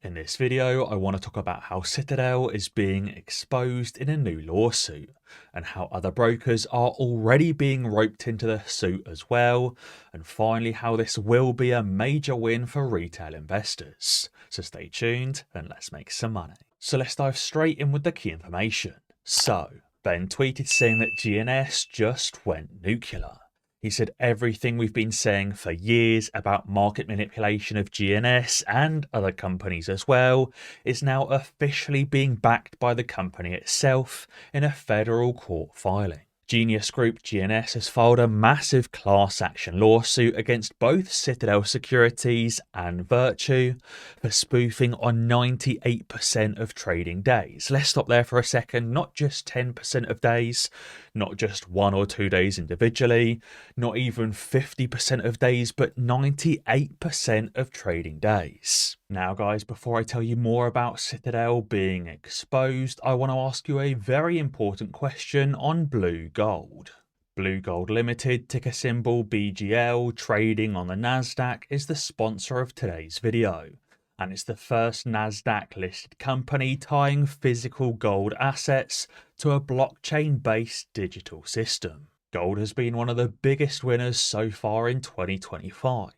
In this video, I want to talk about how Citadel is being exposed in a new lawsuit, and how other brokers are already being roped into the suit as well, and finally how this will be a major win for retail investors. So stay tuned and let's make some money. So let's dive straight in with the key information. So, Ben tweeted saying that GNS just went nuclear. He said everything we've been saying for years about market manipulation of GNS and other companies as well is now officially being backed by the company itself in a federal court filing. Genius Group GNS has filed a massive class action lawsuit against both Citadel Securities and Virtu for spoofing on 98% of trading days. Let's stop there for a second. Not just 10% of days, not just 1 or 2 days individually, not even 50% of days, but 98% of trading days. Now guys, before I tell you more about Citadel being exposed, I want to ask you a very important question on Blue Gold. Blue Gold Limited, ticker symbol BGL, trading on the NASDAQ, is the sponsor of today's video. And it's the first NASDAQ listed company tying physical gold assets to a blockchain-based digital system. Gold has been one of the biggest winners so far in 2025.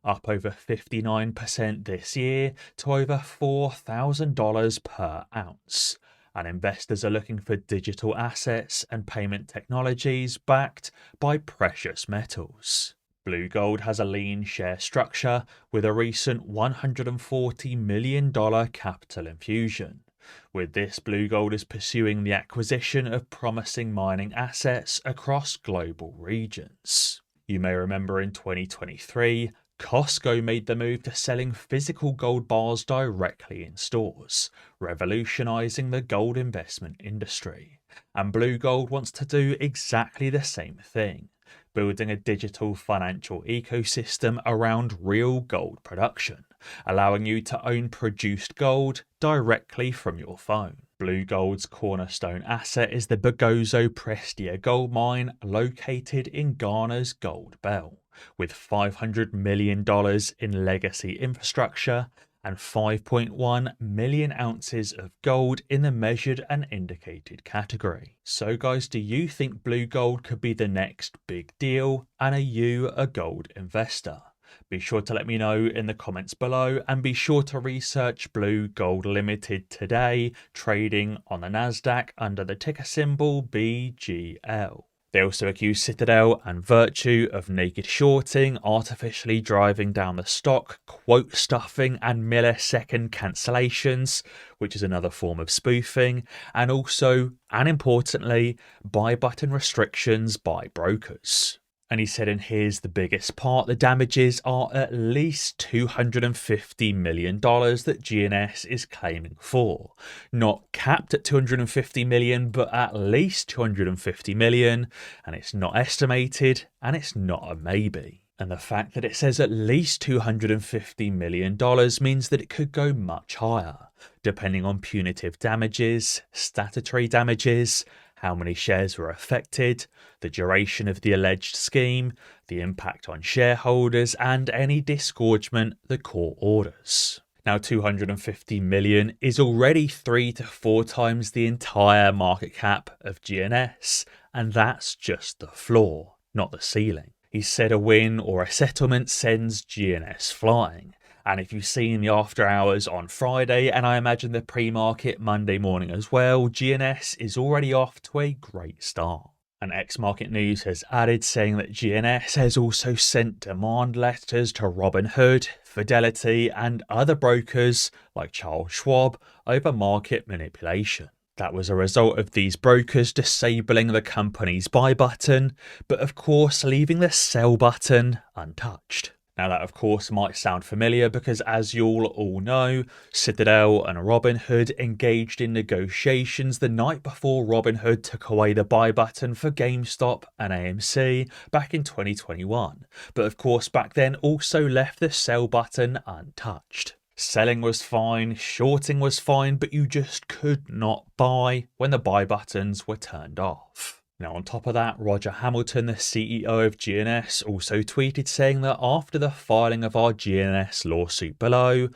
Up over 59% this year to over $4,000 per ounce. And investors are looking for digital assets and payment technologies backed by precious metals. Blue Gold has a lean share structure with a recent $140 million capital infusion. With this, Blue Gold is pursuing the acquisition of promising mining assets across global regions. You may remember in 2023, Costco made the move to selling physical gold bars directly in stores, revolutionizing the gold investment industry. And Blue Gold wants to do exactly the same thing, building a digital financial ecosystem around real gold production, allowing you to own produced gold directly from your phone. Blue Gold's cornerstone asset is the Bogoso Prestia gold mine located in Ghana's Gold Belt, with $500 million in legacy infrastructure and 5.1 million ounces of gold in the measured and indicated category. So guys, do you think Blue Gold could be the next big deal, and are you a gold investor? Be sure to let me know in the comments below, and be sure to research Blue Gold Limited today, trading on the NASDAQ under the ticker symbol BGL. They also accuse Citadel and Virtu of naked shorting, artificially driving down the stock, quote stuffing and millisecond cancellations, which is another form of spoofing, and also, and importantly, buy button restrictions by brokers. And he said, and here's the biggest part, the damages are at least $250 million that GNS is claiming for. Not capped at $250 million, but at least $250 million. And it's not estimated, and it's not a maybe. And the fact that it says at least $250 million means that it could go much higher, depending on punitive damages, statutory damages, how many shares were affected, the duration of the alleged scheme, the impact on shareholders, and any disgorgement the court orders. Now, $250 million is already 3 to 4 times the entire market cap of GNS, and that's just the floor, not the ceiling. He said a win or a settlement sends GNS flying. And if you've seen the after hours on Friday, and I imagine the pre-market Monday morning as well, GNS is already off to a great start. And X-Market News has added, saying that GNS has also sent demand letters to Robinhood, Fidelity and other brokers like Charles Schwab over market manipulation. That was a result of these brokers disabling the company's buy button, but of course leaving the sell button untouched. Now that of course might sound familiar because, as you'll all know, Citadel and Robinhood engaged in negotiations the night before Robinhood took away the buy button for GameStop and AMC back in 2021. But of course back then also left the sell button untouched. Selling was fine, shorting was fine, but you just could not buy when the buy buttons were turned off. Now on top of that, Roger Hamilton, the CEO of GNS, also tweeted saying that after the filing of our GNS lawsuit below,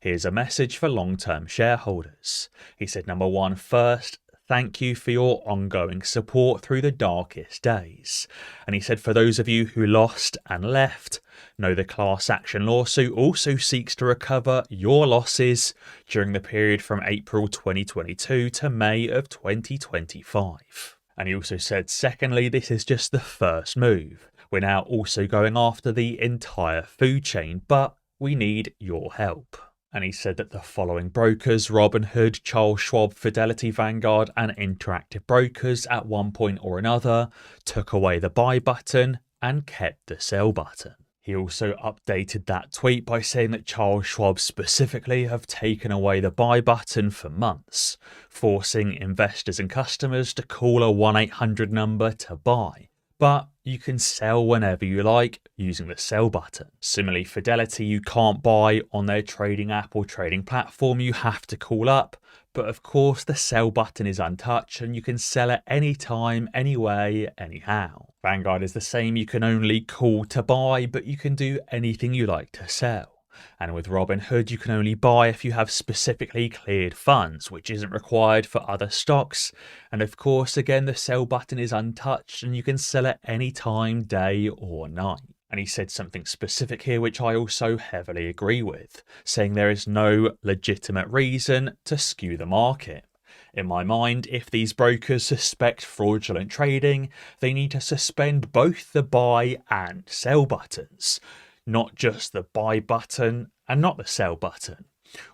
Here's a message for long-term shareholders. He said, number one, first, thank you for your ongoing support through the darkest days. And he said, for those of you who lost and left, know the class action lawsuit also seeks to recover your losses during the period from April 2022 to May of 2025. And he also said, secondly, this is just the first move. We're now also going after the entire food chain, but we need your help. And he said that the following brokers, Robinhood, Charles Schwab, Fidelity, Vanguard, and Interactive Brokers at one point or another took away the buy button and kept the sell button. He also updated that tweet by saying that Charles Schwab specifically have taken away the buy button for months, forcing investors and customers to call a 1-800 number to buy. But you can sell whenever you like using the sell button. Similarly, Fidelity, you can't buy on their trading app or trading platform, you have to call up. But of course, the sell button is untouched and you can sell at any time, any way, anyhow. Vanguard is the same, you can only call to buy, but you can do anything you like to sell. And with Robinhood, you can only buy if you have specifically cleared funds, which isn't required for other stocks. And of course, again, the sell button is untouched and you can sell at any time, day or night. And he said something specific here, which I also heavily agree with, saying there is no legitimate reason to skew the market. In my mind, if these brokers suspect fraudulent trading, they need to suspend both the buy and sell buttons. Not just the buy button and not the sell button.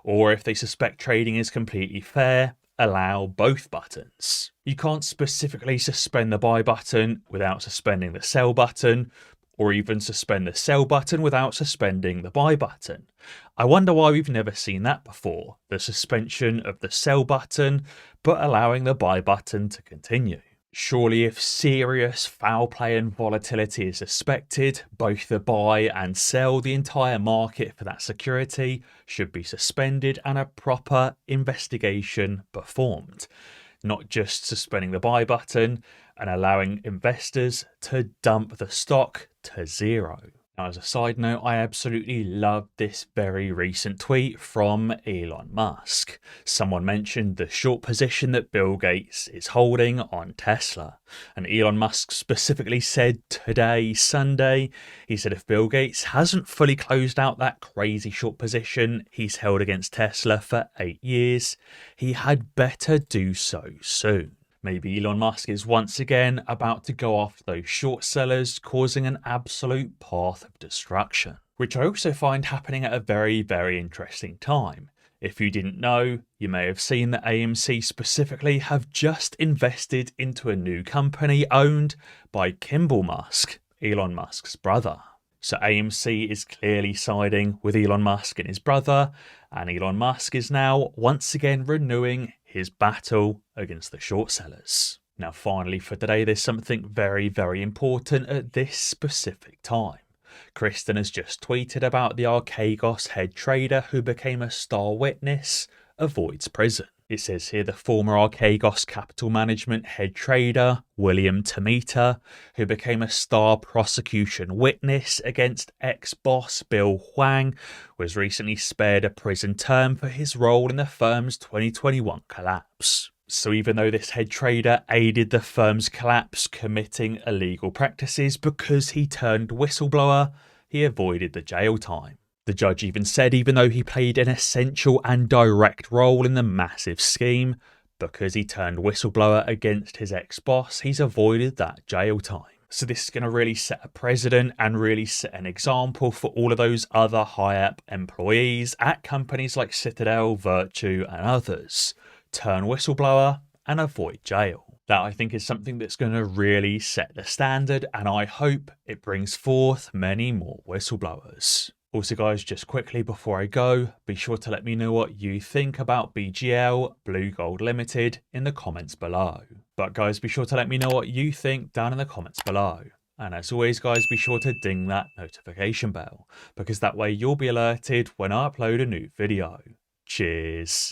Or if they suspect trading is completely fair, allow both buttons. You can't specifically suspend the buy button without suspending the sell button, or even suspend the sell button without suspending the buy button. I wonder why we've never seen that before, the suspension of the sell button, but allowing the buy button to continue. Surely if serious foul play and volatility is suspected, both the buy and sell, the entire market for that security should be suspended and a proper investigation performed. Not just suspending the buy button and allowing investors to dump the stock to zero. Now, as a side note, I absolutely loved this very recent tweet from Elon Musk. Someone mentioned the short position that Bill Gates is holding on Tesla. And Elon Musk specifically said today, Sunday, he said if Bill Gates hasn't fully closed out that crazy short position he's held against Tesla for 8 years, he had better do so soon. Maybe Elon Musk is once again about to go after those short sellers, causing an absolute path of destruction. Which I also find happening at a very, very interesting time. If you didn't know, you may have seen that AMC specifically have just invested into a new company owned by Kimball Musk, Elon Musk's brother. So AMC is clearly siding with Elon Musk and his brother, and Elon Musk is now once again renewing his battle against the short sellers. Now finally for today, there's something very, very important at this specific time. Kristen has just tweeted about the Archegos head trader who became a star witness avoids prison. It says here the former Archegos capital management head trader, William Tomita, who became a star prosecution witness against ex-boss Bill Huang, was recently spared a prison term for his role in the firm's 2021 collapse. So even though this head trader aided the firm's collapse committing illegal practices because he turned whistleblower, he avoided the jail time. The judge even said even though he played an essential and direct role in the massive scheme, because he turned whistleblower against his ex-boss, he's avoided that jail time. So this is going to really set a precedent and really set an example for all of those other high-up employees at companies like Citadel, Virtu and others. Turn whistleblower and avoid jail. That I think is something that's going to really set the standard, and I hope it brings forth many more whistleblowers. Also guys, just quickly before I go, be sure to let me know what you think about BGL, Blue Gold Limited in the comments below. But guys, be sure to let me know what you think down in the comments below. And as always guys, be sure to ding that notification bell, because that way you'll be alerted when I upload a new video. Cheers.